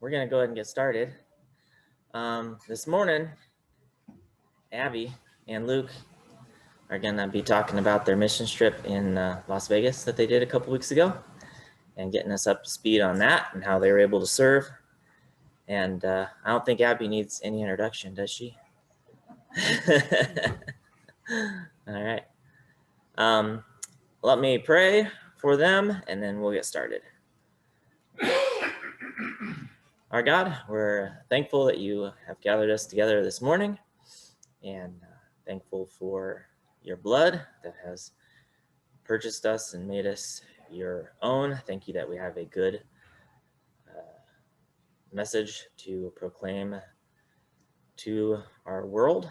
we're going to go ahead and get started. This morning, Abby and Luke are going to be talking about their mission trip in Las Vegas that they did a couple weeks ago and getting us up to speed on that and how they were able to serve. And I don't think Abby needs any introduction, does she? All right. Let me pray for them and then we'll get started. Our God, we're thankful that you have gathered us together this morning and thankful for your blood that has purchased us and made us your own. Thank you that we have a good message to proclaim to our world.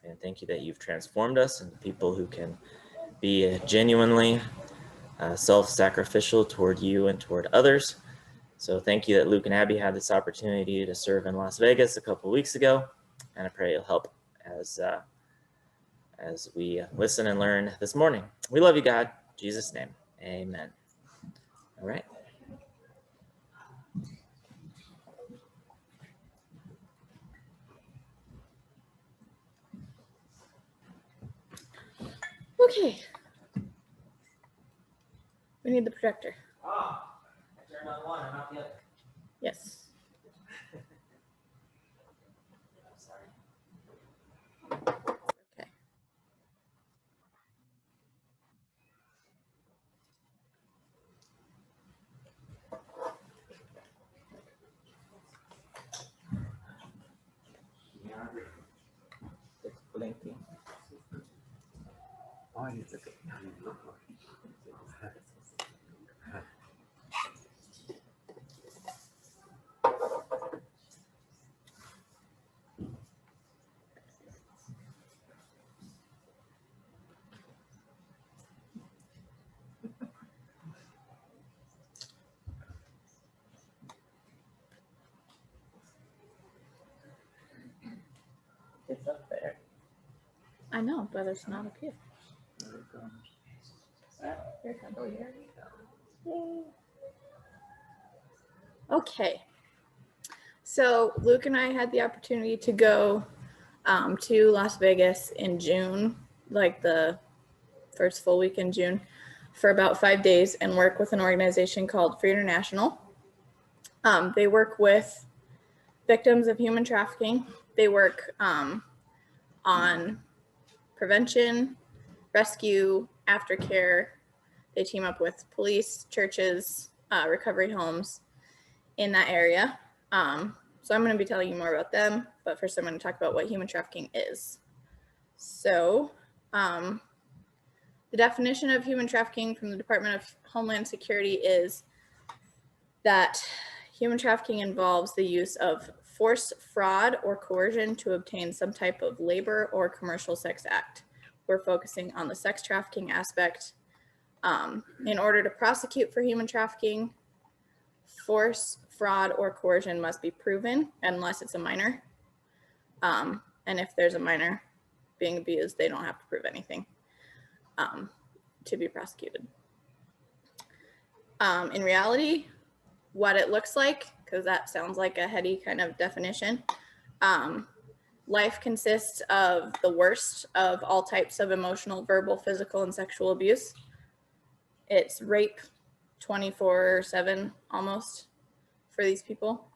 And thank you that you've transformed us into people who can be genuinely self-sacrificial toward you and toward others. So thank you that Luke and Abby had this opportunity to serve in Las Vegas a couple of weeks ago. And I pray you'll help as we listen and learn this morning. We love you, God. In Jesus' name, amen. All right. Okay. We need the projector. Oh, I turned on one and not the other. Yes. I'm sorry. Okay. It's blinking. It's up there. I know, but it's not up here. There it comes. Here it comes. Oh, here. Yay. Okay. So Luke and I had the opportunity to go to Las Vegas in June, like the first full week in June, for about 5 days and work with an organization called Free International. They work with victims of human trafficking. They work on prevention, rescue, aftercare. They team up with police, churches, recovery homes in that area. So I'm going to be telling you more about them, but first I'm going to talk about what human trafficking is. So the definition of human trafficking from the Department of Homeland Security is that human trafficking involves the use of force, fraud, or coercion to obtain some type of labor or commercial sex act. We're focusing on the sex trafficking aspect. In order to prosecute for human trafficking, force, fraud, or coercion must be proven unless it's a minor. And if there's a minor being abused, they don't have to prove anything to be prosecuted. In reality, what it looks like, because that sounds like a heady kind of definition, life consists of the worst of all types of emotional, verbal, physical, and sexual abuse. It's rape 24/7 almost for these people.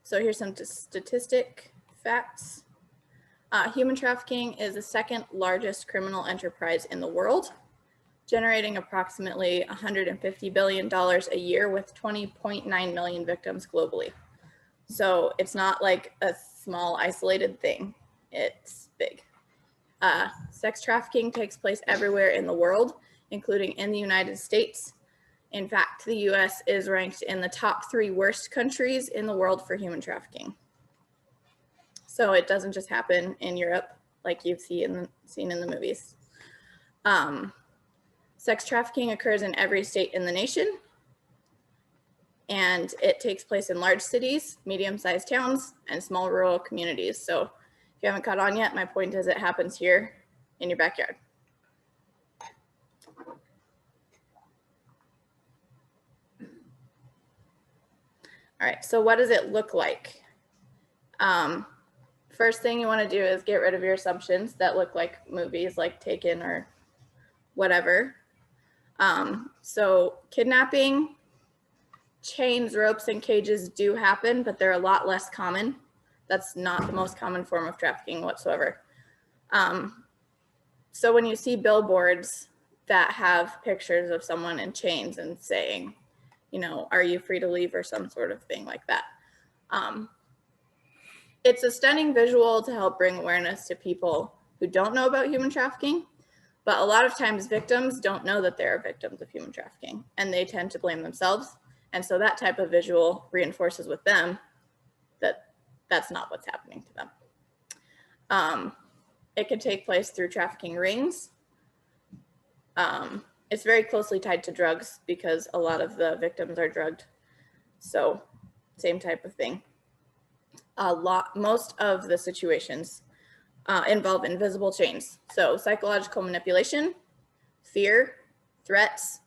So here's some statistic facts. Human trafficking is the second largest criminal enterprise in the world, generating approximately $150 billion a year with 20.9 million victims globally. So it's not like a small isolated thing, it's big. Sex trafficking takes place everywhere in the world, including in the United States. In fact, the US is ranked in the top 3 worst countries in the world for human trafficking. So it doesn't just happen in Europe like you've seen in the movies. Sex trafficking occurs in every state in the nation, and it takes place in large cities, medium-sized towns, and small rural communities. So if you haven't caught on yet, my point is it happens here in your backyard. All right, so what does it look like? First thing you want to do is get rid of your assumptions that look like movies like Taken or whatever. So kidnapping, chains, ropes, and cages do happen, but they're a lot less common. That's not the most common form of trafficking whatsoever. So when you see billboards that have pictures of someone in chains and saying, you know, are you free to leave or some sort of thing like that. It's a stunning visual to help bring awareness to people who don't know about human trafficking, but a lot of times victims don't know that they're victims of human trafficking and they tend to blame themselves. And so that type of visual reinforces with them that that's not what's happening to them. It can take place through trafficking rings. It's very closely tied to drugs because a lot of the victims are drugged. So same type of thing. Most of the situations involve invisible chains. So psychological manipulation, fear, threats.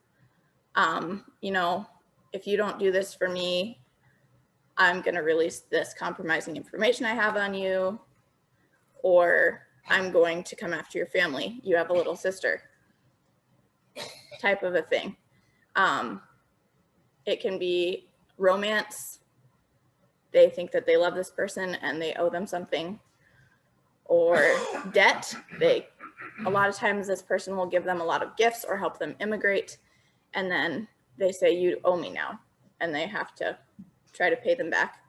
You know, if you don't do this for me, I'm going to release this compromising information I have on you, or I'm going to come after your family. You have a little sister type of a thing. It can be romance. They think that they love this person and they owe them something. Or debt. A lot of times this person will give them a lot of gifts or help them immigrate. And then they say, you owe me now. And they have to try to pay them back.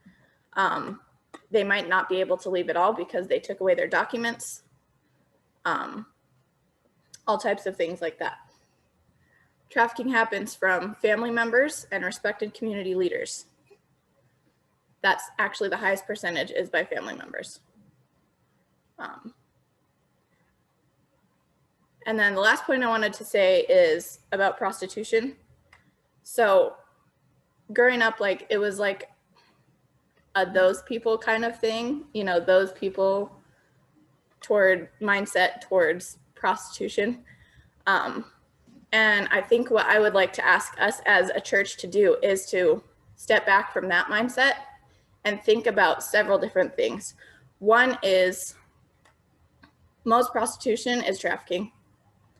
They might not be able to leave at all because they took away their documents. All types of things like that. Trafficking happens from family members and respected community leaders. That's actually the highest percentage is by family members. And then the last point I wanted to say is about prostitution. So growing up, like it was like a those people kind of thing, you know, those people mindset towards prostitution. And I think what I would like to ask us as a church to do is to step back from that mindset and think about several different things. One is most prostitution is trafficking,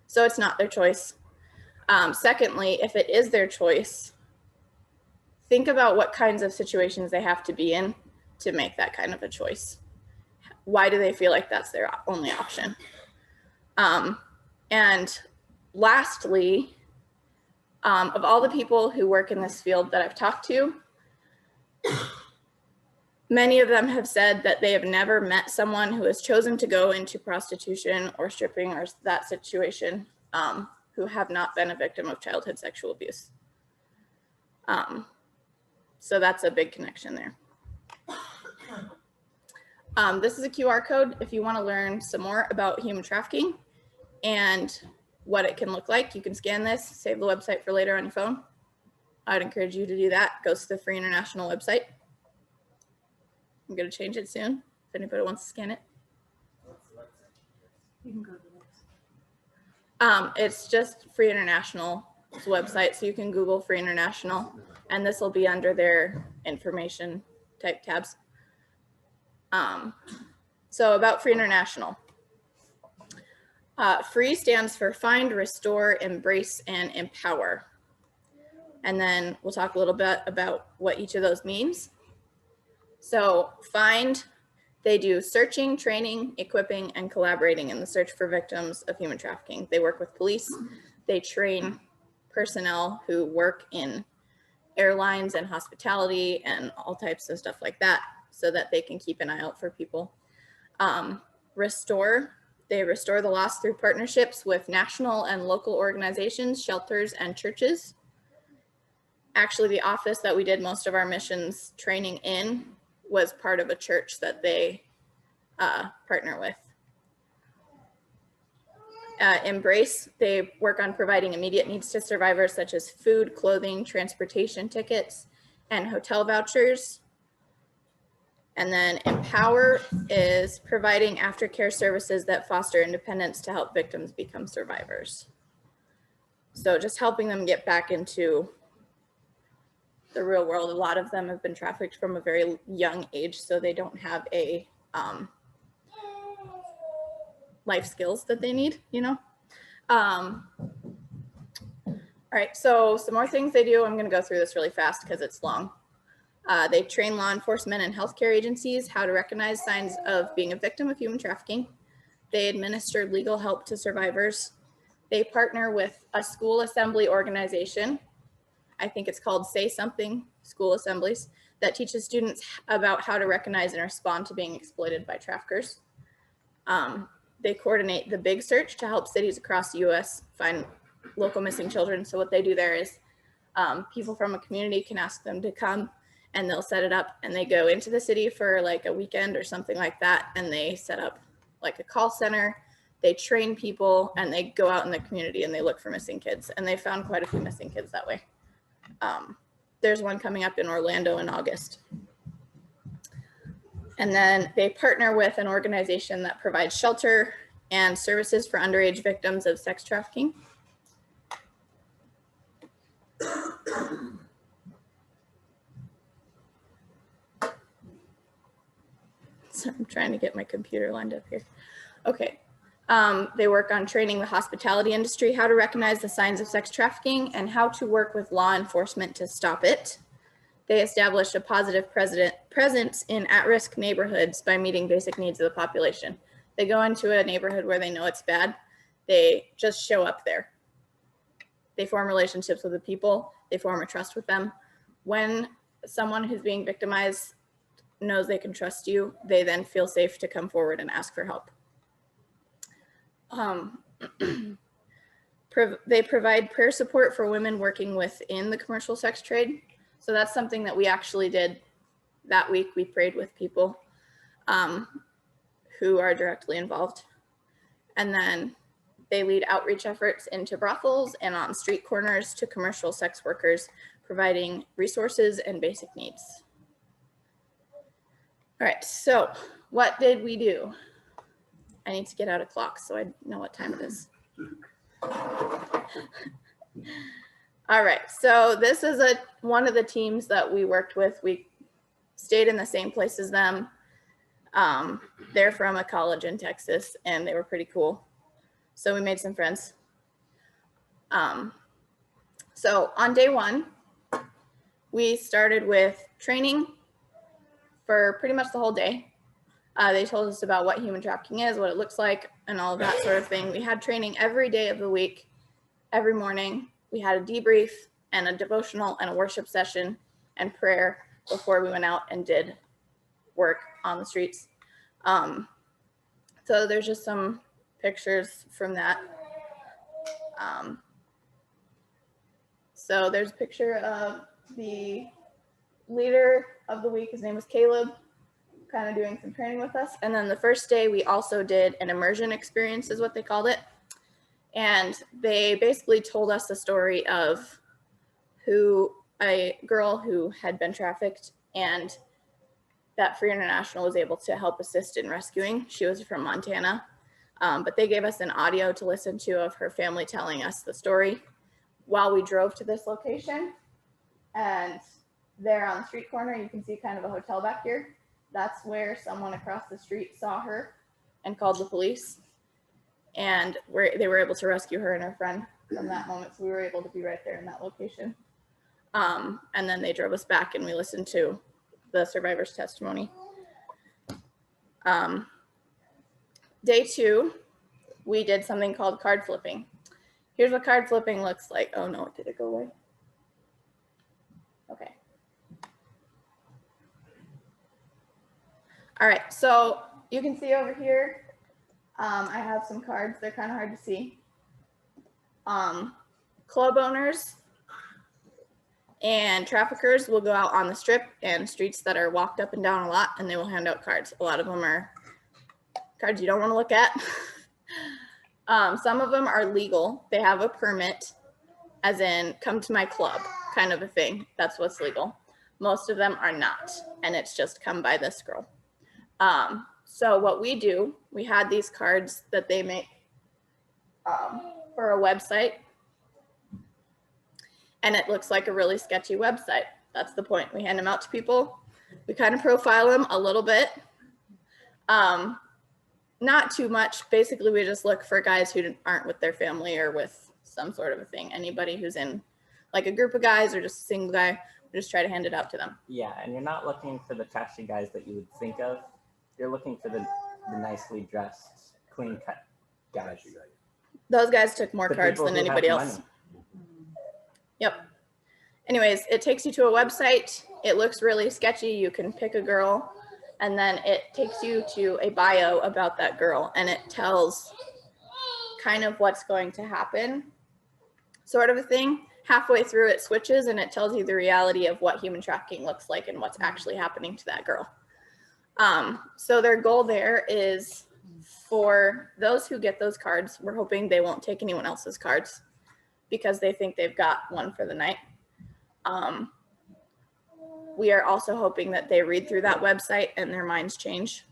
so it's not their choice. Secondly, if it is their choice, think about what kinds of situations they have to be in to make that kind of a choice. Why do they feel like that's their only option? And lastly, of all the people who work in this field that I've talked to, many of them have said that they have never met someone who has chosen to go into prostitution or stripping or that situation who have not been a victim of childhood sexual abuse. So that's a big connection there. This is a QR code if you want to learn some more about human trafficking and what it can look like. You can scan this, save the website for later on your phone. I'd encourage you to do that. It goes to the Free International website. I'm going to change it soon if anybody wants to scan it. You can go to the next. It's just Free International's website, so you can Google Free International, and this will be under their information type tabs. So about Free International. Free stands for find, restore, embrace, and empower. And then we'll talk a little bit about what each of those means. So find, they do searching, training, equipping, and collaborating in the search for victims of human trafficking. They work with police. They train personnel who work in airlines and hospitality and all types of stuff like that so that they can keep an eye out for people. Restore, they restore the lost through partnerships with national and local organizations, shelters, and churches. Actually, the office that we did most of our missions training in was part of a church that they partner with. Embrace, they work on providing immediate needs to survivors such as food, clothing, transportation tickets, and hotel vouchers. And then empower is providing aftercare services that foster independence to help victims become survivors. So just helping them get back into the real world. A lot of them have been trafficked from a very young age, so they don't have a life skills that they need, you know? All right, so some more things they do. I'm gonna go through this really fast because it's long. They train law enforcement and healthcare agencies how to recognize signs of being a victim of human trafficking. They administer legal help to survivors. They partner with a school assembly organization. I think it's called Say Something School Assemblies, that teaches students about how to recognize and respond to being exploited by traffickers. They coordinate the Big Search to help cities across the US find local missing children. So what they do there is people from a community can ask them to come, and they'll set it up, and they go into the city for like a weekend or something like that, and they set up like a call center. They train people, and they go out in the community and they look for missing kids, and they found quite a few missing kids that way. There's one coming up in Orlando in August. And then they partner with an organization that provides shelter and services for underage victims of sex trafficking. So I'm trying to get my computer lined up here. Okay. They work on training the hospitality industry how to recognize the signs of sex trafficking and how to work with law enforcement to stop it. They establish a positive presence in at-risk neighborhoods by meeting basic needs of the population. They go into a neighborhood where they know it's bad. They just show up there. They form relationships with the people. They form a trust with them. When someone who's being victimized knows they can trust you, they then feel safe to come forward and ask for help. They provide prayer support for women working within the commercial sex trade. So that's something that we actually did that week. We prayed with people who are directly involved. And then they lead outreach efforts into brothels and on street corners to commercial sex workers, providing resources and basic needs. All right, so what did we do? I need to get out a clock so I know what time it is. All right, so this is one of the teams that we worked with. We stayed in the same place as them. They're from a college in Texas, and they were pretty cool. So we made some friends. So on day one, we started with training for pretty much the whole day. They told us about what human trafficking is, what it looks like, and all of that sort of thing. We had training every day of the week, every morning. We had a debrief and a devotional and a worship session and prayer before we went out and did work on the streets. So there's just some pictures from that. So there's a picture of the leader of the week. His name was Caleb, kind of doing some training with us. And then the first day we also did an immersion experience, is what they called it. And they basically told us the story of a girl who had been trafficked, and that Free International was able to help assist in rescuing. She was from Montana, but they gave us an audio to listen to of her family telling us the story while we drove to this location. And there on the street corner, you can see kind of a hotel back here. That's where someone across the street saw her and called the police. And they were able to rescue her and her friend from that moment. So we were able to be right there in that location. And then they drove us back and we listened to the survivor's testimony. Day two, we did something called card flipping. Here's what card flipping looks like. Oh no, did it go away? Okay. All right, so you can see over here, I have some cards. They're kind of hard to see. Club owners and traffickers will go out on the strip and streets that are walked up and down a lot, and they will hand out cards. A lot of them are cards you don't want to look at. Some of them are legal. They have a permit, as in come to my club kind of a thing. That's what's legal. Most of them are not, and it's just come by this girl. So what we do, we had these cards that they make for a website, and it looks like a really sketchy website. That's the point. We hand them out to people. We kind of profile them a little bit. Not too much. Basically, we just look for guys who aren't with their family or with some sort of a thing. Anybody who's in like a group of guys or just a single guy, we just try to hand it out to them. Yeah, and you're not looking for the trashy guys that you would think of. You're looking for the nicely dressed, clean cut guys. Those guys took more The cards people than who have anybody else. money. Yep. Anyways, it takes you to a website. It looks really sketchy. You can pick a girl, and then it takes you to a bio about that girl, and it tells kind of what's going to happen, sort of a thing. Halfway through, it switches, and it tells you the reality of what human trafficking looks like and what's actually happening to that girl. So their goal there is for those who get those cards, we're hoping they won't take anyone else's cards because they think they've got one for the night. We are also hoping that they read through that website and their minds change.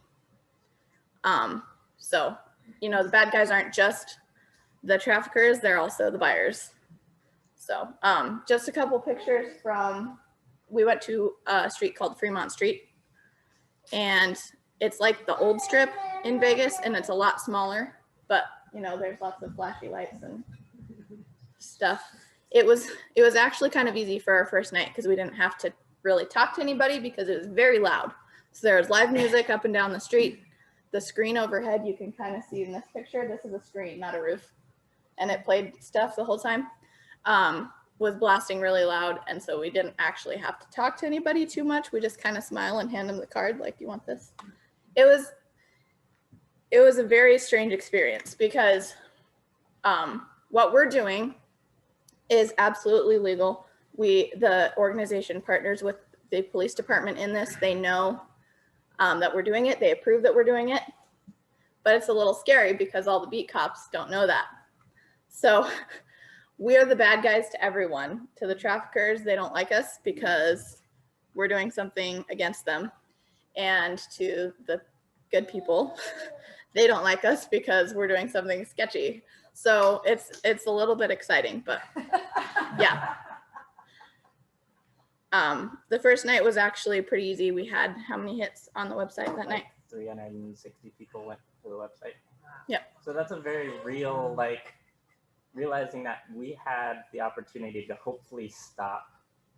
So, you know, the bad guys aren't just the traffickers, they're also the buyers. So just a couple pictures from, we went to a street called Fremont Street, and it's like the old strip in Vegas, and it's a lot smaller, but you know, there's lots of flashy lights and stuff. It was actually kind of easy for our first night because we didn't have to really talk to anybody because it was very loud. So there was live music up and down the street. The screen overhead, you can kind of see in this picture, this is a screen, not a roof. And it played stuff the whole time, was blasting really loud. And so we didn't actually have to talk to anybody too much. We just kind of smile and hand them the card like, you want this? It was a very strange experience because what we're doing is absolutely legal. The organization partners with the police department in this. They know that we're doing it. They approve that we're doing it. But it's a little scary because all the beat cops don't know that. So we are the bad guys to everyone. To the traffickers, they don't like us because we're doing something against them. And to the good people, they don't like us because we're doing something sketchy. So it's a little bit exciting, but yeah. The first night was actually pretty easy. We had how many hits on the website that night? 360 people went to the website. Yep. So that's a very real, like, realizing that we had the opportunity to hopefully stop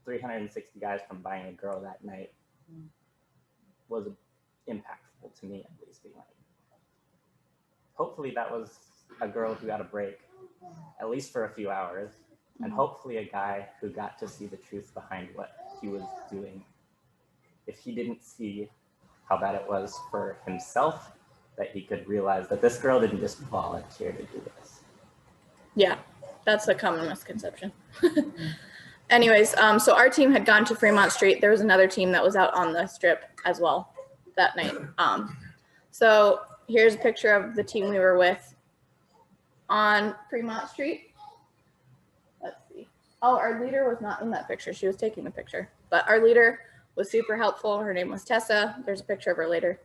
360 guys from buying a girl that night was impactful to me, at least. Hopefully that was a girl who got a break, at least for a few hours, and hopefully a guy who got to see the truth behind what he was doing. If he didn't see how bad it was for himself, that he could realize that this girl didn't just volunteer to do this. Yeah, that's a common misconception. Anyways, so our team had gone to Fremont Street. There was another team that was out on the strip as well that night. So here's a picture of the team we were with on Fremont Street. Let's see. Oh, our leader was not in that picture. She was taking the picture, but our leader was super helpful. Her name was Tessa. There's a picture of her later.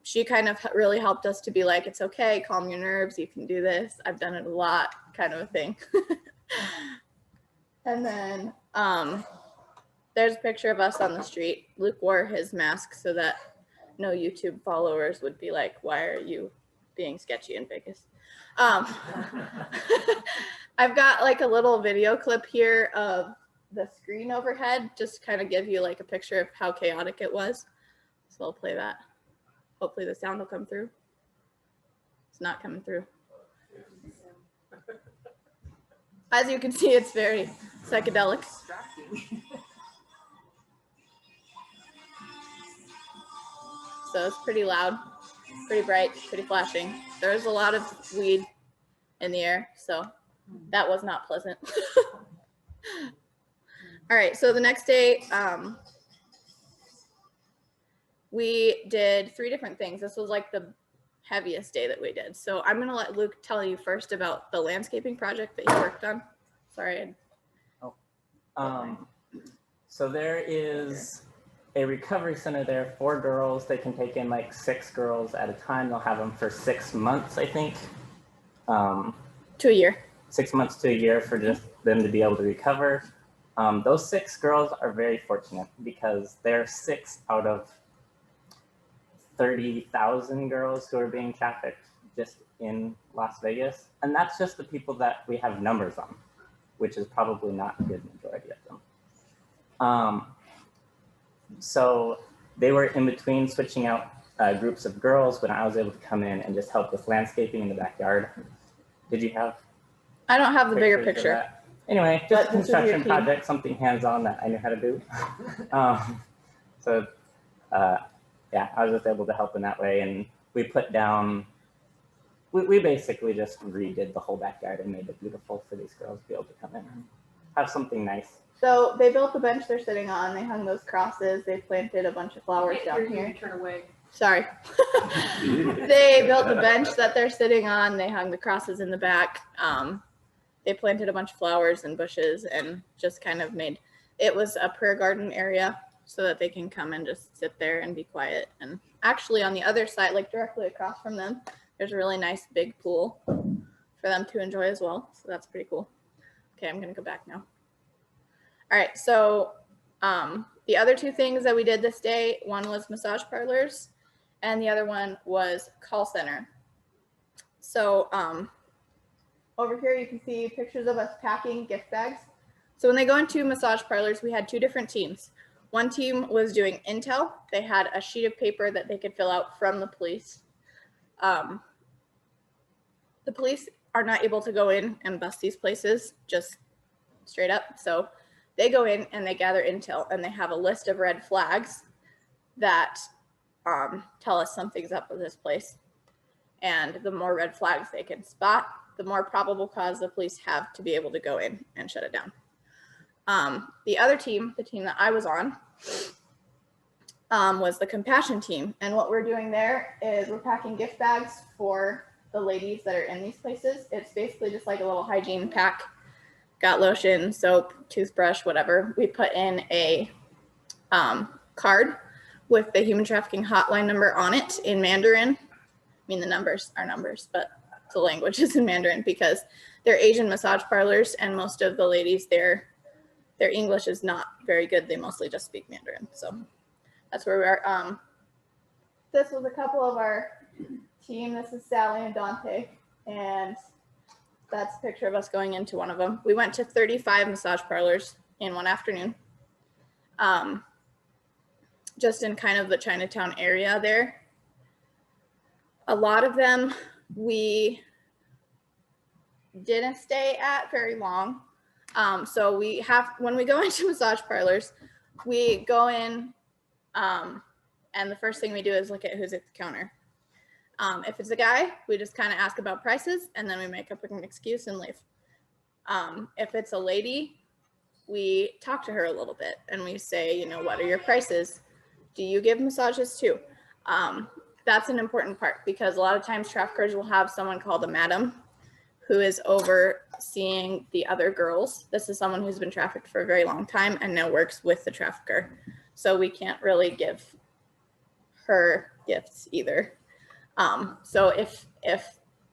She kind of really helped us to be like, it's okay, calm your nerves, you can do this. I've done it a lot, kind of a thing. And then there's a picture of us on the street. Luke wore his mask so that no YouTube followers would be like, why are you being sketchy in Vegas? I've got like a little video clip here of the screen overhead, just to kind of give you like a picture of how chaotic it was. So I'll play that. Hopefully the sound will come through. It's not coming through. As you can see, it's very psychedelic. So it's pretty loud, pretty bright, pretty flashing. There's a lot of weed in the air, so that was not pleasant. All right, so the next day, we did 3 different things. This was like the heaviest day that we did. So I'm gonna let Luke tell you first about the landscaping project that you worked on. Sorry. So there is a recovery center there for girls. They can take in like 6 girls at a time. They'll have them for 6 months, I think. To a year. 6 months to a year for just them to be able to recover. Those 6 girls are very fortunate because they're 6 out of 30,000 girls who are being trafficked just in Las Vegas. And that's just the people that we have numbers on, which is probably not a good majority of them. So they were in between switching out groups of girls when I was able to come in and just help with landscaping in the backyard. Did you have? I don't have the bigger pictures of picture. that? Anyway, But just a this is your construction team. project, something hands-on that I knew how to do. Yeah, I was just able to help in that way. And we put down, we basically just redid the whole backyard and made it beautiful for these girls to be able to come in and have something nice. So they built the bench they're sitting on. They hung those crosses. They planted a bunch of flowers down here. Turn away. Sorry. They built the bench that they're sitting on. They hung the crosses in the back. They planted a bunch of flowers and bushes and just kind of made, it was a prayer garden area so that they can come and just sit there and be quiet. And actually on the other side, like directly across from them, there's a really nice big pool for them to enjoy as well. So that's pretty cool. Okay, I'm going to go back now. All right, so the other 2 things that we did this day, one was massage parlors and the other one was call center. So over here you can see pictures of us packing gift bags. So when they go into massage parlors, we had 2 different teams. One team was doing intel. They had a sheet of paper that they could fill out from the police. The police are not able to go in and bust these places just straight up. So they go in and they gather intel and they have a list of red flags that tell us something's up with this place. And the more red flags they can spot, the more probable cause the police have to be able to go in and shut it down. The other team, the team that I was on, was the compassion team. And what we're doing there is we're packing gift bags for the ladies that are in these places. It's basically just like a little hygiene pack. Got lotion, soap, toothbrush, whatever. We put in a card with the human trafficking hotline number on it in Mandarin. I mean, the numbers are numbers, but the language is in Mandarin because they're Asian massage parlors and most of the ladies there, their English is not very good. They mostly just speak Mandarin. So that's where we are. This was a couple of our team. This is Sally and Dante. And that's a picture of us going into one of them. We went to 35 massage parlors in one afternoon. Just in kind of the Chinatown area there. A lot of them we didn't stay at very long. So we have, when we go into massage parlors, we go in and the first thing we do is look at who's at the counter. If it's a guy, we just kind of ask about prices and then we make up an excuse and leave. If it's a lady, we talk to her a little bit and we say, you know, what are your prices? Do you give massages too? That's an important part because a lot of times traffickers will have someone called a madam who is overseeing the other girls. This is someone who's been trafficked for a very long time and now works with the trafficker. So we can't really give her gifts either. So if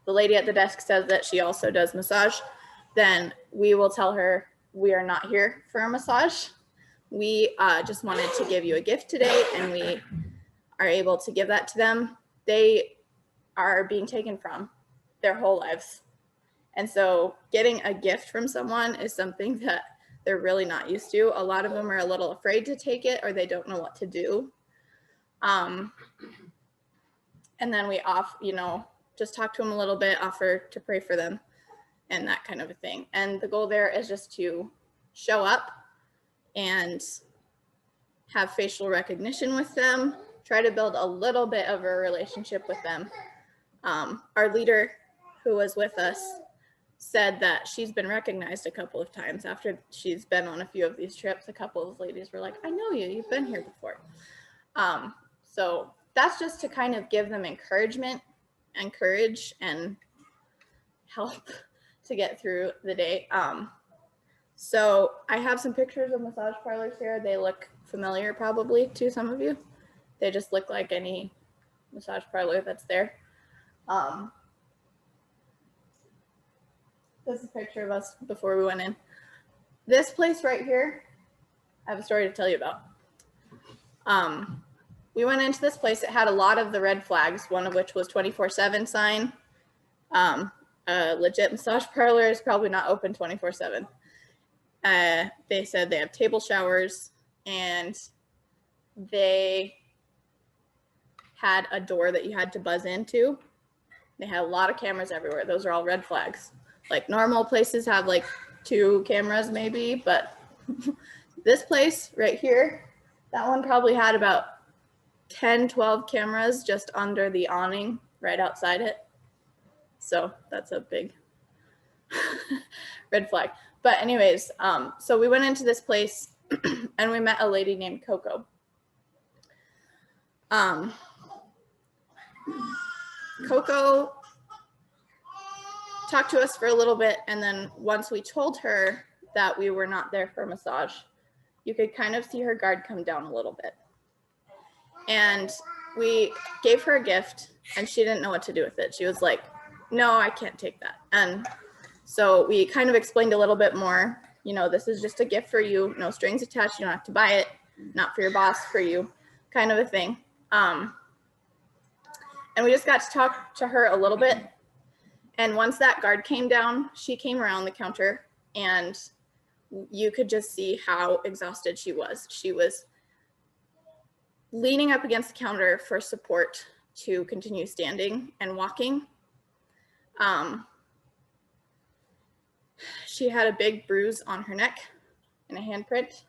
the lady at the desk says that she also does massage, then we will tell her we are not here for a massage. We just wanted to give you a gift today and we are able to give that to them. They are being taken from their whole lives. And so getting a gift from someone is something that they're really not used to. A lot of them are a little afraid to take it or they don't know what to do. And then we just talk to them a little bit, offer to pray for them and that kind of a thing. And the goal there is just to show up and have facial recognition with them, try to build a little bit of a relationship with them. Our leader who was with us said that she's been recognized a couple of times after she's been on a few of these trips. A couple of ladies were like, I know you, you've been here before. So that's just to kind of give them encouragement and courage and help to get through the day. So I have some pictures of massage parlors here. They look familiar probably to some of you. They just look like any massage parlor that's there. This is a picture of us before we went in. this place right here, I have a story to tell you about. We went into this place. It had a lot of the red flags, one of which was 24/7 sign. A legit massage parlor is probably not open 24/7. They said they have table showers, and they had a door that you had to buzz into. They had a lot of cameras everywhere. Those are all red flags. Like normal places have like 2 cameras maybe, but this place right here, that one probably had about 10, 12 cameras just under the awning right outside it. So that's a big red flag. But anyways, so we went into this place and we met a lady named Coco. Coco talked to us for a little bit, and then once we told her that we were not there for a massage, you could kind of see her guard come down a little bit. And we gave her a gift, and she didn't know what to do with it. She was like, no, I can't take that. And so we kind of explained a little bit more, you know, this is just a gift for you, no strings attached, you don't have to buy it, not for your boss, for you, kind of a thing. And we just got to talk to her a little bit. And once that guard came down, she came around the counter, and you could just see how exhausted she was. She was leaning up against the counter for support to continue standing and walking. She had a big bruise on her neck and a handprint.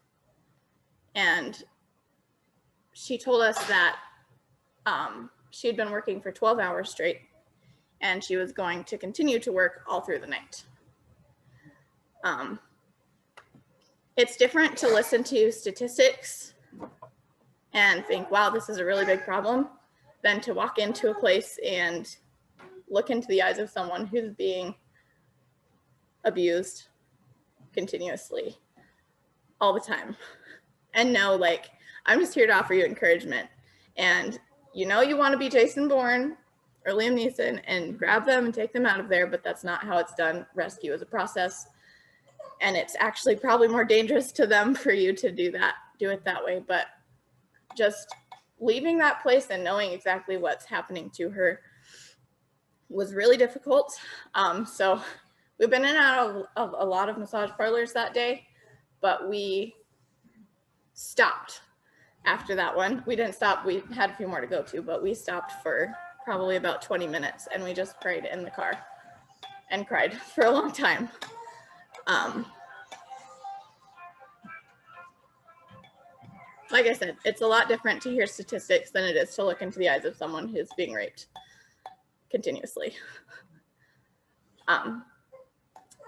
And she told us that she had been working for 12 hours straight, and she was going to continue to work all through the night. It's different to listen to statistics and think, wow, this is a really big problem, than to walk into a place and look into the eyes of someone who's being abused continuously all the time and know, like, I'm just here to offer you encouragement. And you know you want to be Jason Bourne or Liam Neeson and grab them and take them out of there, but that's not how it's done. Rescue is a process, and it's actually probably more dangerous to them for you to do it that way. But just leaving that place and knowing exactly what's happening to her was really difficult. So we've been in and out of a lot of massage parlors that day, but we stopped after that one. We didn't stop. We had a few more to go to, but we stopped for probably about 20 minutes, and we just prayed in the car and cried for a long time. Like I said, it's a lot different to hear statistics than it is to look into the eyes of someone who's being raped continuously.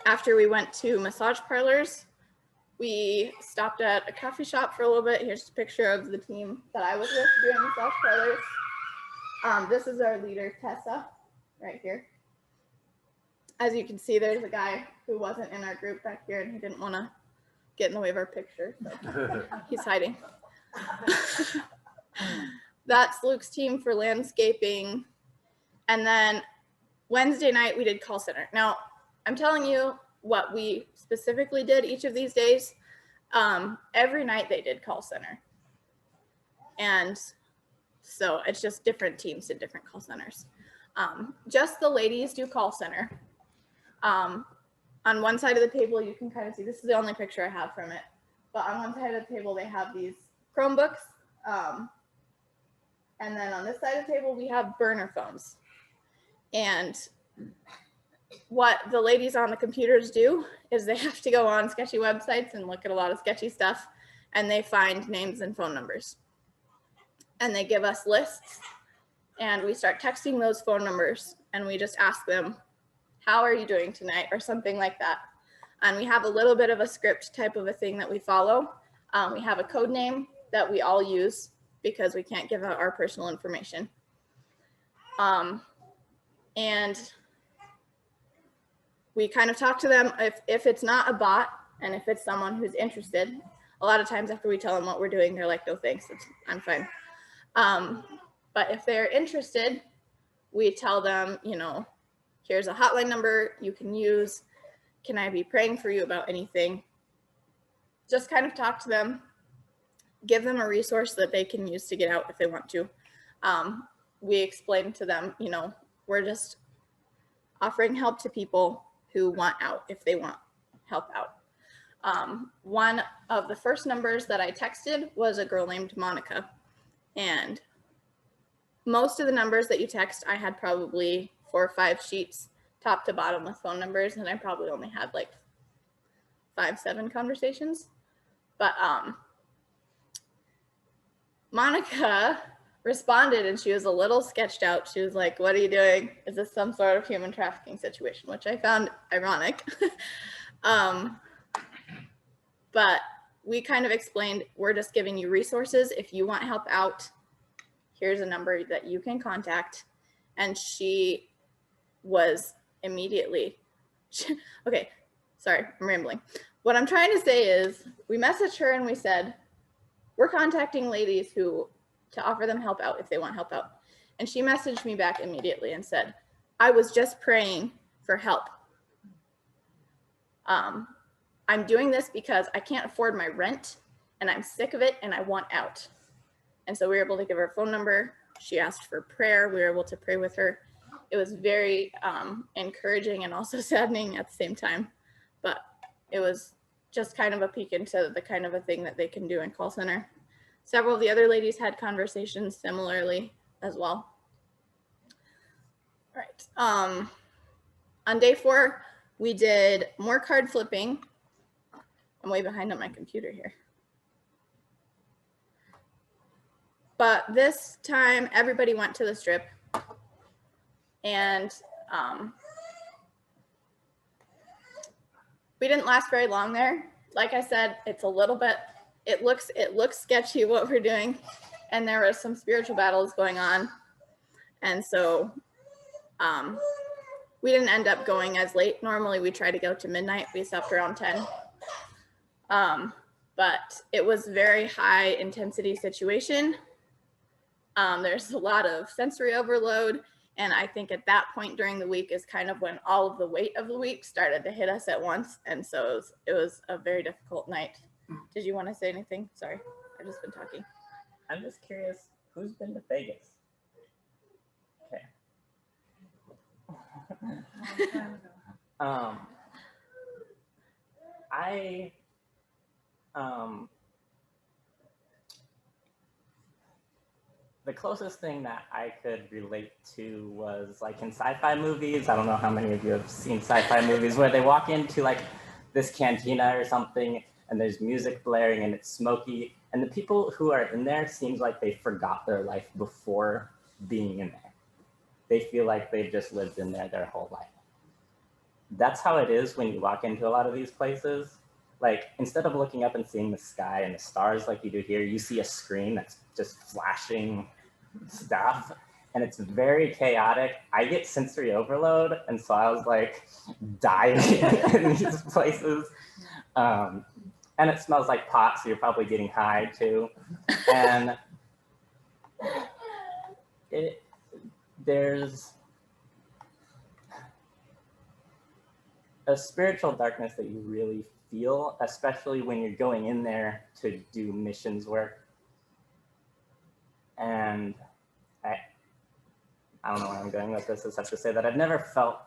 After we went to massage parlors, we stopped at a coffee shop for a little bit. Here's a picture of the team that I was with doing massage parlors. This is our leader, Tessa, right here. As you can see, there's a guy who wasn't in our group back here, and he didn't want to get in the way of our picture, so he's hiding. That's Luke's team for landscaping. And then Wednesday night, we did call center. Now, I'm telling you what we specifically did each of these days. Every night they did call center. And so it's just different teams did different call centers. Just the ladies do call center. On one side of the table, you can kind of see, this is the only picture I have from it, but on one side of the table, they have these Chromebooks. And then on this side of the table, we have burner phones. And what the ladies on the computers do is they have to go on sketchy websites and look at a lot of sketchy stuff, and they find names and phone numbers. And they give us lists, and we start texting those phone numbers, and we just ask them, how are you doing tonight, or something like that. And we have a little bit of a script type of a thing that we follow. We have a code name that we all use because we can't give out our personal information. And we kind of talk to them. If it's not a bot and if it's someone who's interested, a lot of times after we tell them what we're doing, they're like, no thanks, I'm fine. But if they're interested, we tell them, you know, here's a hotline number you can use. Can I be praying for you about anything? just kind of talk to them, give them a resource that they can use to get out if they want to. We explained to them, you know, we're just offering help to people who want out if they want help out. One of the first numbers that I texted was a girl named Monica. And most of the numbers that you text, I had probably 4 or 5 sheets top to bottom with phone numbers, and I probably only had like 5, 7 conversations. But Monica responded, and she was a little sketched out. She was like, "What are you doing? Is this some sort of human trafficking situation?" Which I found ironic. But we kind of explained, we're just giving you resources. If you want help out, here's a number that you can contact. And she was immediately, okay, sorry, I'm rambling. What I'm trying to say is we messaged her and we said, we're contacting ladies to offer them help out if they want help out. And she messaged me back immediately and said, I was just praying for help. I'm doing this because I can't afford my rent and I'm sick of it and I want out. And so we were able to give her a phone number. She asked for prayer. We were able to pray with her. It was very encouraging and also saddening at the same time. But it was just kind of a peek into the kind of a thing that they can do in call center. Several of the other ladies had conversations similarly as well. All right. On day 4, we did more card flipping. I'm way behind on my computer here. But this time, everybody went to the strip. And we didn't last very long there. Like I said, it's a little bit, it looks sketchy what we're doing. And there were some spiritual battles going on. And so we didn't end up going as late. Normally we try to go to midnight. We stopped around 10. But it was very high intensity situation. There's a lot of sensory overload. And I think at that point during the week is kind of when all of the weight of the week started to hit us at once. And so it was a very difficult night. Did you want to say anything? Sorry, I've just been talking. I'm just curious, who's been to Vegas? Okay. The closest thing that I could relate to was like in sci-fi movies. I don't know how many of you have seen sci-fi movies where they walk into like this cantina or something and there's music blaring and it's smoky. And the people who are in there seems like they forgot their life before being in there. They feel like they've just lived in there their whole life. That's how it is when you walk into a lot of these places. Like instead of looking up and seeing the sky and the stars like you do here, you see a screen that's just flashing stuff and it's very chaotic. I get sensory overload, and so I was like dying in these places. And it smells like pot, so you're probably getting high too. And there's a spiritual darkness that you really feel, especially when you're going in there to do missions work. And I don't know where I'm going with this, except to say that I've never felt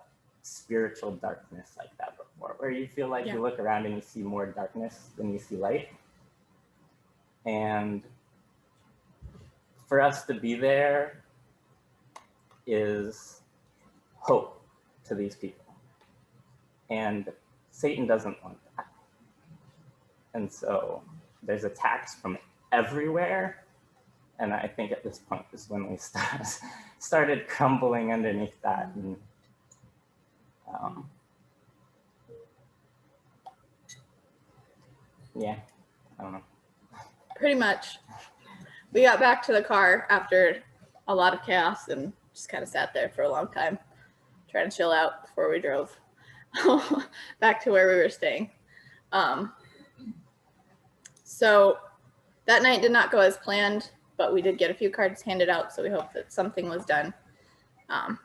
spiritual darkness like that before, where you feel like you look around and you see more darkness than you see light. And for us to be there is hope to these people. And Satan doesn't want that. And so there's attacks from everywhere. And I think at this point is when we started crumbling underneath that. And, yeah, I don't know. Pretty much. We got back to the car after a lot of chaos and just kind of sat there for a long time, trying to chill out before we drove back to where we were staying. So that night did not go as planned, but we did get a few cards handed out, so we hope that something was done. On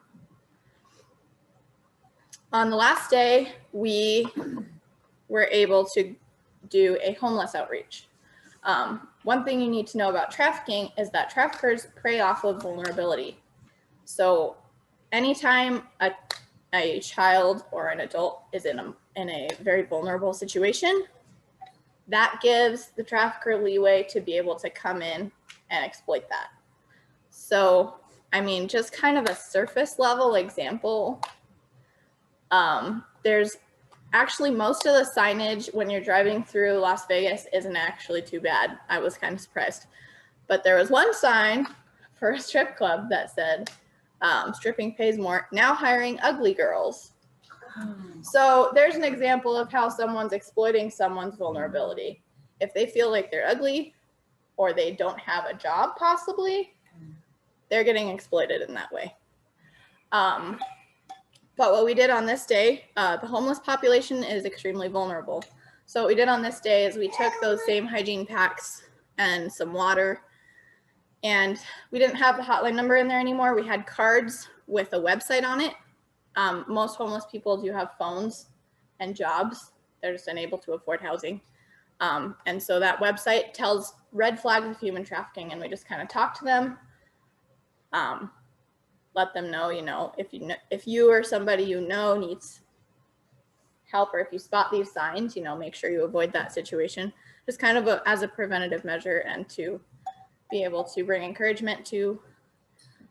the last day, we were able to do a homeless outreach. One thing you need to know about trafficking is that traffickers prey off of vulnerability. So anytime a child or an adult is in a very vulnerable situation, that gives the trafficker leeway to be able to come in and exploit that. So, I mean, just kind of a surface level example. There's actually most of the signage when you're driving through Las Vegas isn't actually too bad. I was kind of surprised. But there was one sign for a strip club that said, stripping pays more, now hiring ugly girls. So there's an example of how someone's exploiting someone's vulnerability. If they feel like they're ugly or they don't have a job possibly, they're getting exploited in that way. But what we did on this day, the homeless population is extremely vulnerable. So what we did on this day is we took those same hygiene packs and some water, and we didn't have the hotline number in there anymore. We had cards with a website on it. Most homeless people do have phones and jobs. They're just unable to afford housing. And so that website tells red flags of human trafficking, and we just kind of talk to them, let them know, if you or somebody needs help, or if you spot these signs, make sure you avoid that situation, just kind of as a preventative measure, and to be able to bring encouragement to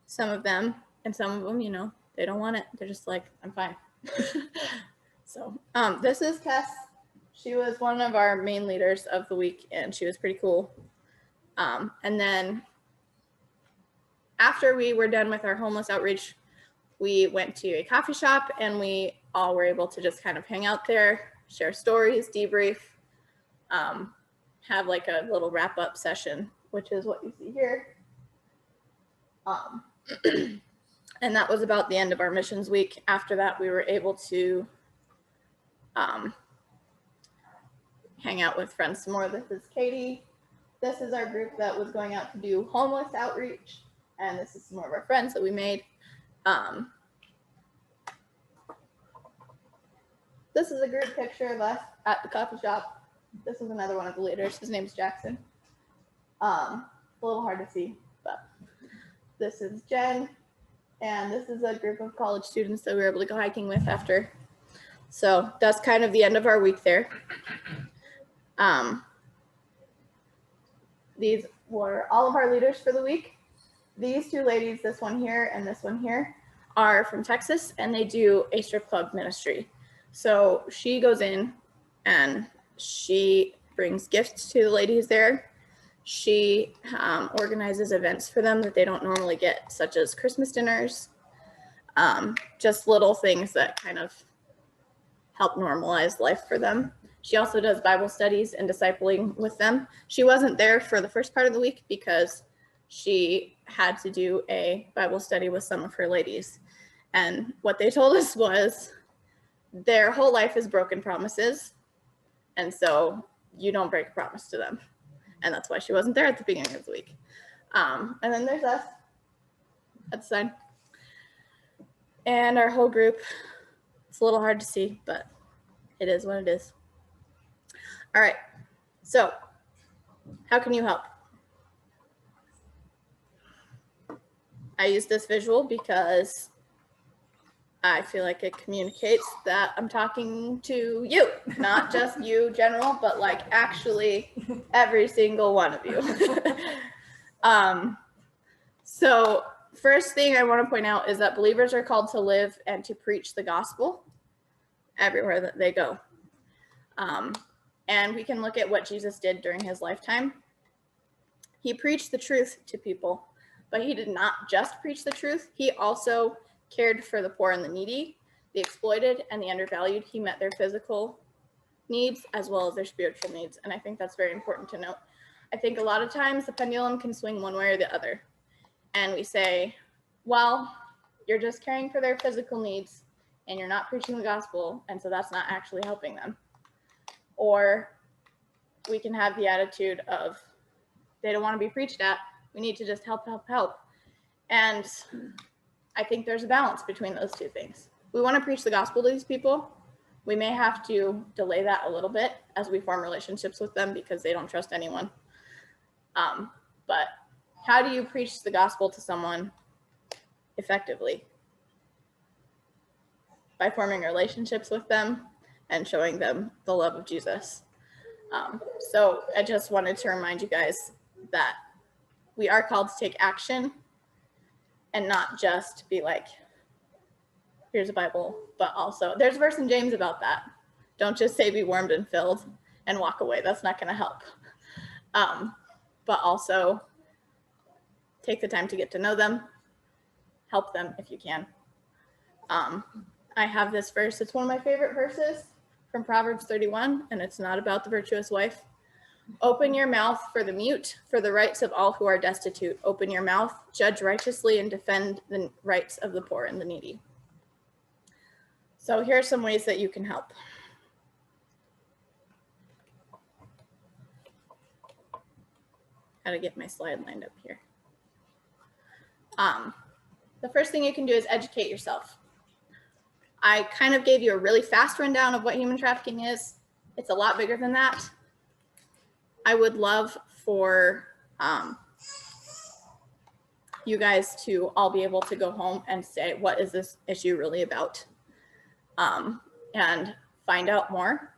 some of them. And some of them, they don't want it. They're just like, I'm fine. So this is Tess. She was one of our main leaders of the week, and she was pretty cool. And then after we were done with our homeless outreach, we went to a coffee shop, and we all were able to just kind of hang out there, share stories, debrief, have like a little wrap up session, which is what you see here. And that was about the end of our missions week. After that, we were able to hang out with friends some more. This is Katie. This is our group that was going out to do homeless outreach. And this is some more of our friends that we made. This is a group picture of us at the coffee shop. This is another one of the leaders. His name's Jackson. A little hard to see, but this is Jen. And this is a group of college students that we were able to go hiking with after. So that's kind of the end of our week there. These were all of our leaders for the week. These two ladies, this one here and this one here, are from Texas, and they do a strip club ministry. So she goes in and she brings gifts to the ladies there. She organizes events for them that they don't normally get, such as Christmas dinners, just little things that kind of help normalize life for them. She also does Bible studies and discipling with them. She wasn't there for the first part of the week because she had to do a Bible study with some of her ladies. And what they told us was their whole life is broken promises. And so you don't break a promise to them. And that's why she wasn't there at the beginning of the week. And then there's us at the side. And our whole group. It's a little hard to see, but it is what it is. All right. So how can you help? I use this visual because I feel like it communicates that I'm talking to you, not just you general, but like actually every single one of you. So first thing I want to point out is that believers are called to live and to preach the gospel everywhere that they go. And we can look at what Jesus did during his lifetime. He preached the truth to people, but he did not just preach the truth. He also cared for the poor and the needy, the exploited and the undervalued. He met their physical needs as well as their spiritual needs. And I think that's very important to note. I think a lot of times the pendulum can swing one way or the other. And we say, well, you're just caring for their physical needs and you're not preaching the gospel. And so that's not actually helping them. Or we can have the attitude of they don't want to be preached at. We need to just help. And I think there's a balance between those two things. We want to preach the gospel to these people, We may have to delay that a little bit as we form relationships with them because they don't trust anyone. But how do you preach the gospel to someone effectively? By forming relationships with them and showing them the love of Jesus. So I just wanted to remind you guys that we are called to take action and not just be like, here's a Bible, but also there's a verse in James about that. Don't just say be warmed and filled and walk away. That's not going to help. But also take the time to get to know them, help them if you can. I have this verse. It's one of my favorite verses from Proverbs 31, and it's not about the virtuous wife. Open your mouth for the mute, for the rights of all who are destitute. Open your mouth, judge righteously, and defend the rights of the poor and the needy. So here are some ways that you can help. How to get my slide lined up here. The first thing you can do is educate yourself. I kind of gave you a really fast rundown of what human trafficking is. It's a lot bigger than that. I would love for you guys to all be able to go home and say, what is this issue really about? And find out more.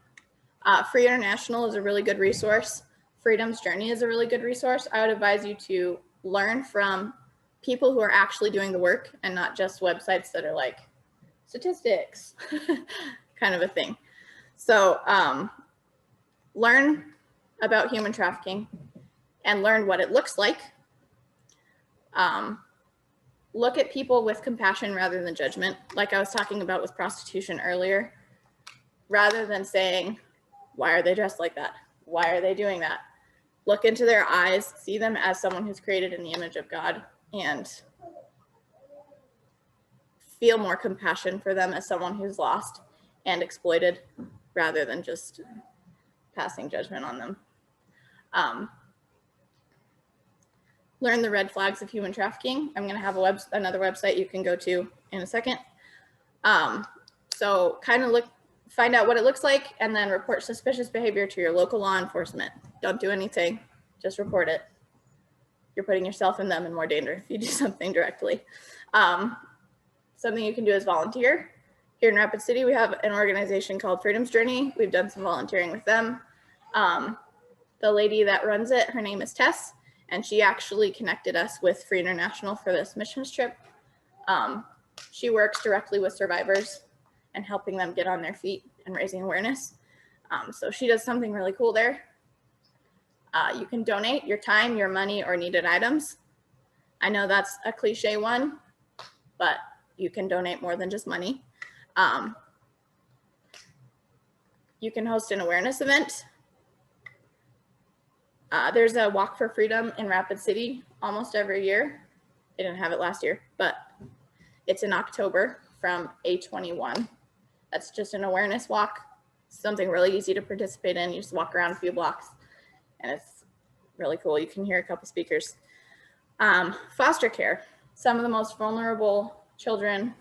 Free International is a really good resource. Freedom's Journey is a really good resource. I would advise you to learn from people who are actually doing the work and not just websites that are like statistics kind of a thing. So learn about human trafficking and learn what it looks like. Look at people with compassion rather than judgment, like I was talking about with prostitution earlier, rather than saying, why are they dressed like that? Why are they doing that? Look into their eyes, see them as someone who's created in the image of God, and feel more compassion for them as someone who's lost and exploited rather than just passing judgment on them. Learn the red flags of human trafficking. I'm going to have another website you can go to in a second. So kind of find out what it looks like and then report suspicious behavior to your local law enforcement. Don't do anything, just report it. You're putting yourself and them in more danger if you do something directly. Something you can do is volunteer. Here in Rapid City, we have an organization called Freedom's Journey. We've done some volunteering with them. The lady that runs it, her name is Tess, and she actually connected us with Free International for this missions trip. She works directly with survivors and helping them get on their feet and raising awareness. So she does something really cool there. You can donate your time, your money, or needed items. I know that's a cliche one, but you can donate more than just money. You can host an awareness event. There's a Walk for Freedom in Rapid City almost every year. They didn't have it last year, but it's in October from A21. That's just an awareness walk, something really easy to participate in. You just walk around a few blocks and it's really cool. You can hear a couple speakers. Foster care. Some of the most vulnerable children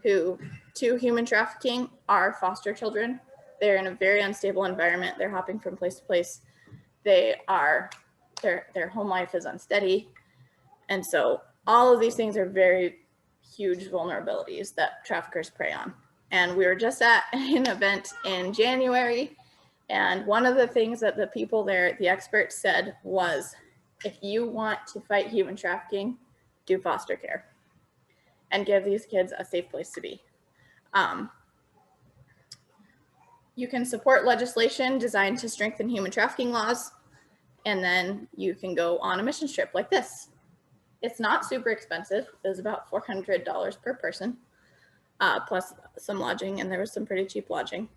to human trafficking are foster children. They're in a very unstable environment. They're hopping from place to place. Their home life is unsteady. And so all of these things are very huge vulnerabilities that traffickers prey on. And we were just at an event in January. And one of the things that the people there, the experts said was, if you want to fight human trafficking, do foster care and give these kids a safe place to be. You can support legislation designed to strengthen human trafficking laws, and then you can go on a mission trip like this. It's not super expensive. It's about $400 per person, plus some lodging, and there was some pretty cheap lodging.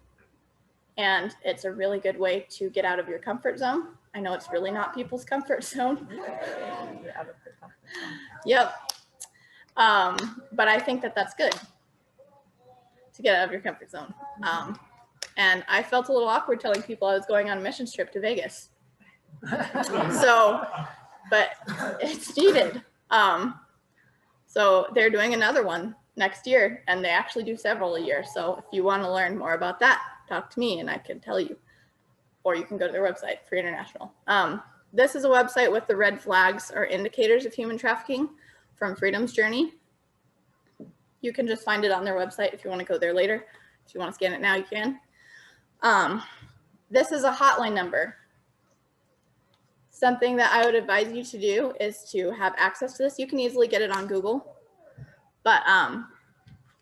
And it's a really good way to get out of your comfort zone. I know it's really not people's comfort zone. Yep. But I think that that's good to get out of your comfort zone. And I felt a little awkward telling people I was going on a mission trip to Vegas. So, but it's needed. So they're doing another one next year, and they actually do several a year. So if you want to learn more about that, talk to me and I can tell you, or you can go to their website, Free International. This is a website with the red flags or indicators of human trafficking from Freedom's Journey. You can just find it on their website if you want to go there later. If you want to scan it now, you can. This is a hotline number. Something that I would advise you to do is to have access to this. You can easily get it on Google. But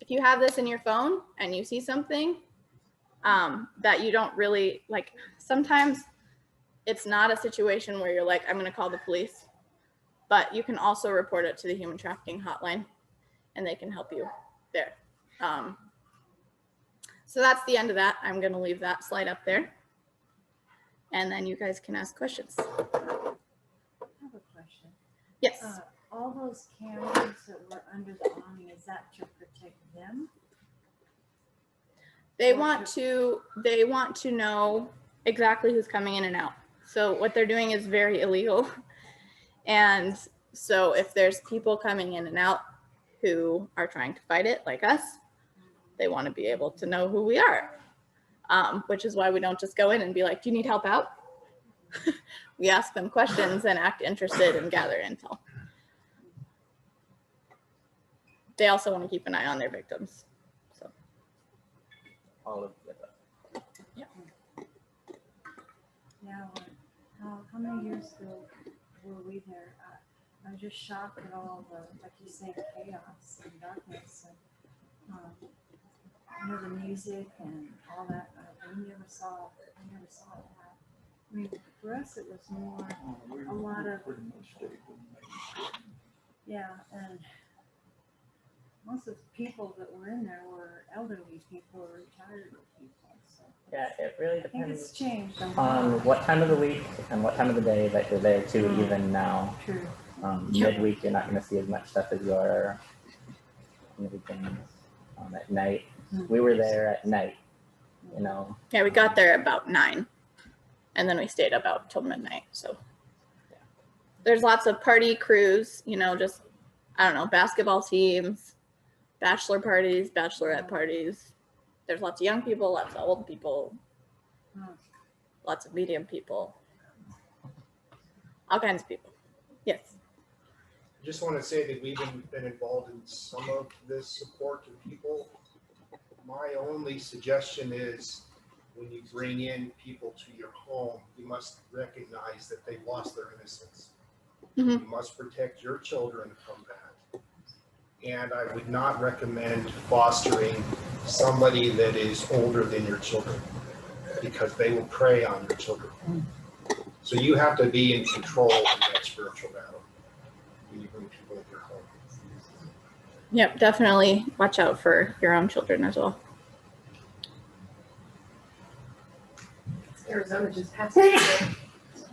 if you have this in your phone and you see something that you don't really like, sometimes it's not a situation where you're like, I'm going to call the police, but you can also report it to the human trafficking hotline and they can help you there. So that's the end of that. I'm going to leave that slide up there. And then you guys can ask questions. I have a question. Yes. All those cameras that were under the awning, is that to protect them? They want to know exactly who's coming in and out. So what they're doing is very illegal. And so if there's people coming in and out who are trying to fight it like us, they want to be able to know who we are. Which is why we don't just go in and be like, do you need help out? We ask them questions and act interested and gather intel. They also want to keep an eye on their victims. So. All of the above. Yeah. Yeah. How many years ago were we there? I was just shocked at all the, like you say, chaos and darkness and the music and all that. We never saw that. I mean, for us, it was more a lot of, yeah, and most of the people that were in there were elderly people or retired people. So Yeah, it really I think it's depends changed on what time of the week and what time of the day that you're there too, even now. True. Midweek, you're not going to see as much stuff as you are on the weekends. At night, we were there at night, you know. Yeah, we got there about 9 and then we stayed about till midnight. So there's lots of party crews, you know, just, I don't know, basketball teams, bachelor parties, bachelorette parties. There's lots of young people, lots of old people, lots of medium people, all kinds of people. Yes. I just want to say that we've been involved in some of this support to people. My only suggestion is when you bring in people to your home, you must recognize that they've lost their innocence. Mm-hmm. You must protect your children from that. And I would not recommend fostering somebody that is older than your children because they will prey on your children. So you have to be in control of that spiritual battle when you bring people into your home. Yep, definitely watch out for your own children as well. Arizona just passed a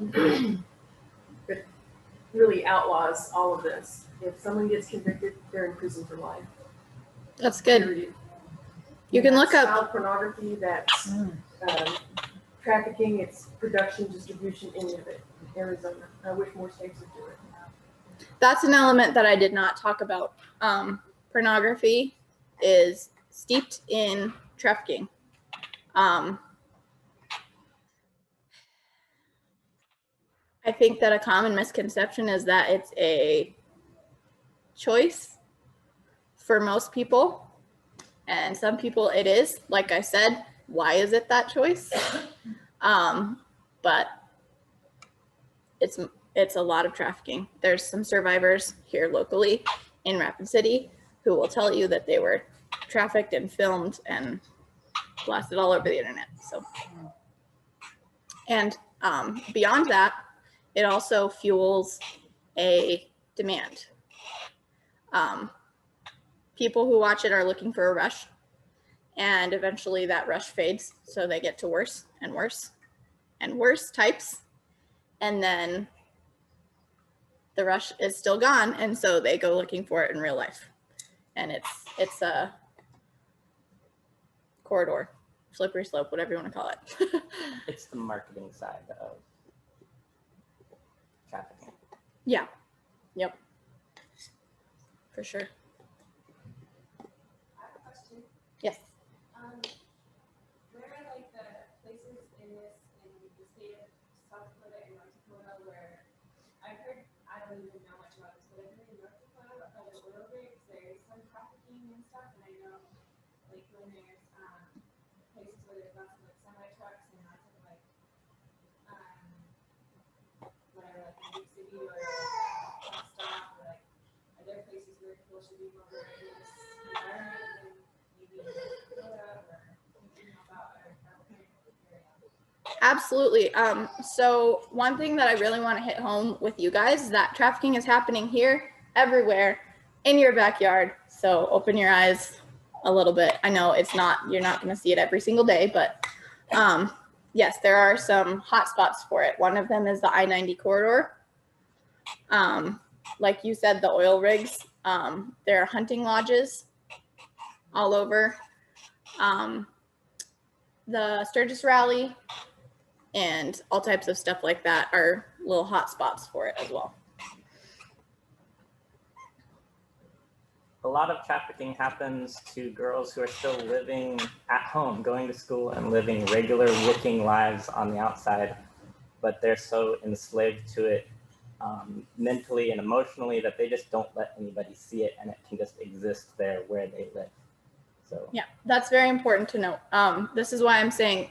bill that really outlaws all of this. If someone gets convicted, they're in prison for life. That's good. Period. You can look That's up. child pornography, that's trafficking, it's production, distribution, any of it in Arizona. I wish more states would do it. That's an element that I did not talk about. Pornography is steeped in trafficking. I think that a common misconception is that it's a choice for most people. And some people it is. Like I said, why is it that choice? But it's a lot of trafficking. There's some survivors here locally in Rapid City who will tell you that they were trafficked and filmed and blasted all over the internet. So, and beyond that, it also fuels a demand. People who watch it are looking for a rush, and eventually that rush fades, so they get to worse and worse and worse types, and then the rush is still gone, and so they go looking for it in real life. And it's a corridor, slippery slope, whatever you want to call it. It's the marketing side of trafficking. Yeah. Yep. For sure. Yes. Where are like the places in the state of South Dakota and North Dakota where I've heard, I don't even know much about this, but I've heard in North Dakota by the oil rigs, there's some trafficking and stuff, and I know like when there's places where there's lots of like semi trucks and lots of like whatever, like in Big City or like stop or like are there places where people should be more aware of this environment and maybe in Dakota or thinking about our area? Absolutely. So one thing that I really want to hit home with you guys is that trafficking is happening here, everywhere, in your backyard. So open your eyes a little bit. I know you're not going to see it every single day, but yes, there are some hot spots for it. One of them is the I-90 corridor. Like you said, the oil rigs. There are hunting lodges all over. The Sturgis Rally and all types of stuff like that are little hot spots for it as well. A lot of trafficking happens to girls who are still living at home, going to school and living regular looking lives on the outside, but they're so enslaved to it mentally and emotionally that they just don't let anybody see it, and it can just exist there where they live. So yeah, that's very important to note. This is why I'm saying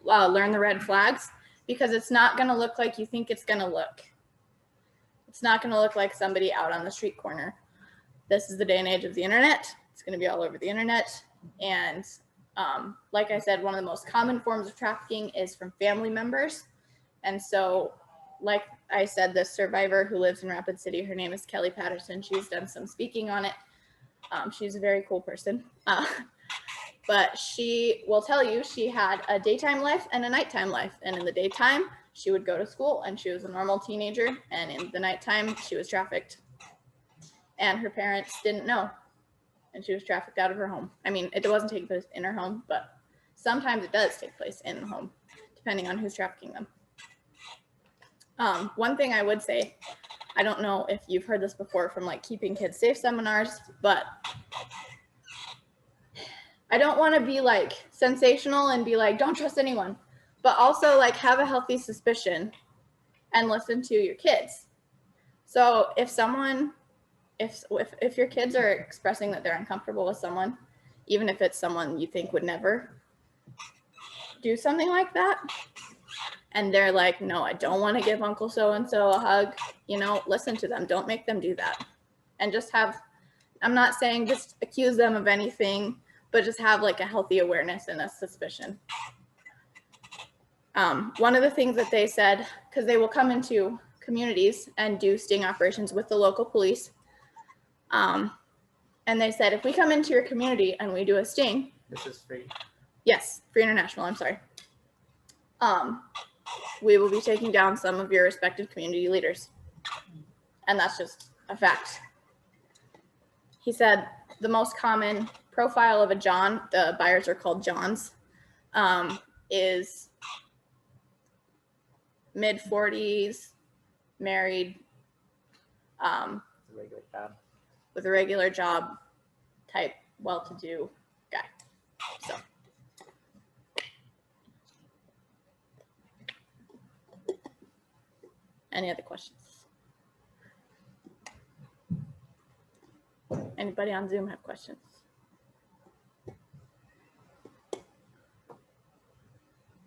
learn the red flags, because it's not going to look like you think it's going to look. It's not going to look like somebody out on the street corner. This is the day and age of the internet. It's going to be all over the internet. And like I said, one of the most common forms of trafficking is from family members. And so, like I said, this survivor who lives in Rapid City, her name is Kelly Patterson. She's done some speaking on it. She's a very cool person. But she will tell you she had a daytime life and a nighttime life. And in the daytime, she would go to school and she was a normal teenager. And in the nighttime, she was trafficked. And her parents didn't know. And she was trafficked out of her home. I mean, it wasn't taking place in her home, but sometimes it does take place in the home, depending on who's trafficking them. One thing I would say, I don't know if you've heard this before from like Keeping Kids Safe seminars, but I don't want to be like sensational and be like, don't trust anyone, but also like have a healthy suspicion and listen to your kids. So if your kids are expressing that they're uncomfortable with someone, even if it's someone you think would never do something like that, and they're like, no, I don't want to give Uncle so-and-so a hug, listen to them. Don't make them do that. And just I'm not saying just accuse them of anything, but just have like a healthy awareness and a suspicion. One of the things that they said, because they will come into communities and do sting operations with the local police. And they said, if we come into your community and we do a sting. this is free. Yes, free international, I'm sorry. We will be taking down some of your respected community leaders. And that's just a fact. He said the most common profile of a John, the buyers are called Johns, is mid-40s, married, Regular job. with a regular job type, well-to-do guy. So. Any other questions? Anybody on Zoom have questions?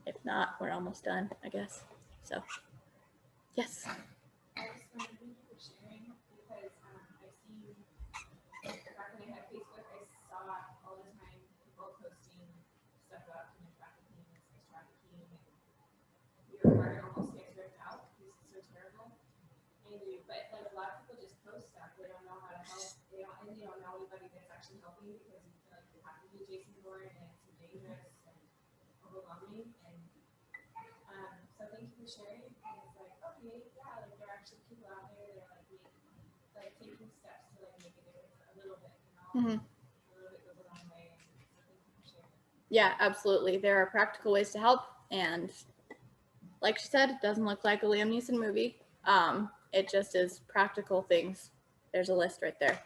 If not, we're almost done, I guess. So, yes. I just wanted to thank you for sharing because I've seen back when I had Facebook, I saw all the time people posting stuff about human trafficking and sex trafficking, and your heart almost gets ripped out because it's so terrible. But like a lot of people just post stuff, they don't know how to help. They don't know anybody that's actually helping because you feel like you have to be Jason Bourne and it's dangerous and overwhelming. And so thank you for sharing. And it's like, okay, yeah, like there are actually people out there that are like taking steps to like make a difference a little bit, Mm-hmm. A little bit goes a long way. And so thank you for sharing. Yeah, absolutely. There are practical ways to help. And like she said, it doesn't look like a Liam Neeson movie. It just is practical things. There's a list right there.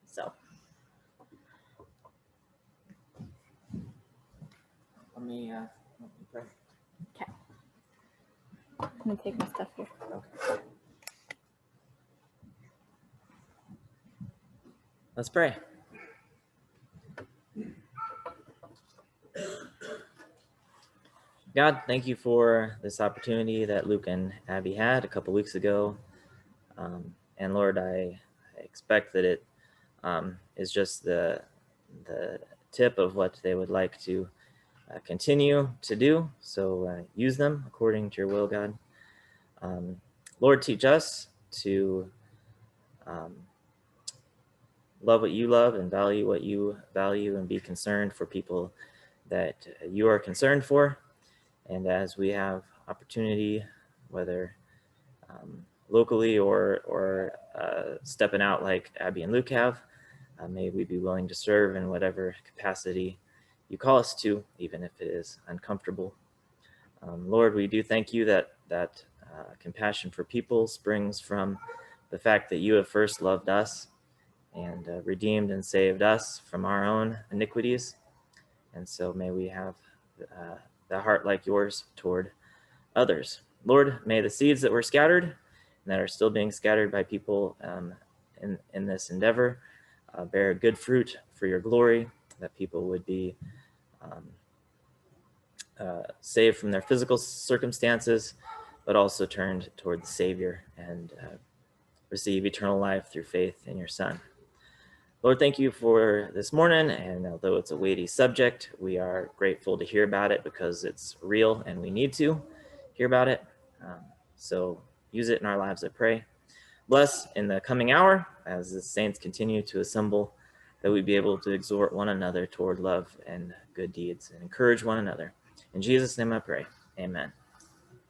So. let me pray. I'm gonna take my stuff here. Okay. Let's pray. God, thank you for this opportunity that Luke and Abby had a couple weeks ago. And Lord, I expect that it is just the tip of what they would like to continue to do. So use them according to your will, God. Lord, teach us to love what you love and value what you value and be concerned for people that you are concerned for. And as we have opportunity, whether locally or stepping out like Abby and Luke have, may we be willing to serve in whatever capacity you call us to, even if it is uncomfortable. Lord, we do thank you that compassion for people springs from the fact that you have first loved us and redeemed and saved us from our own iniquities. And so may we have the heart like yours toward others. Lord, may the seeds that were scattered and that are still being scattered by people in this endeavor bear good fruit for your glory, that people would be saved from their physical circumstances, but also turned toward the Savior and receive eternal life through faith in your Son. Lord, thank you for this morning, and although it's a weighty subject, we are grateful to hear about it because it's real and we need to hear about it. So use it in our lives, I pray. Bless in the coming hour as the saints continue to assemble, that we be able to exhort one another toward love and good deeds and encourage one another. In Jesus' name I pray, amen.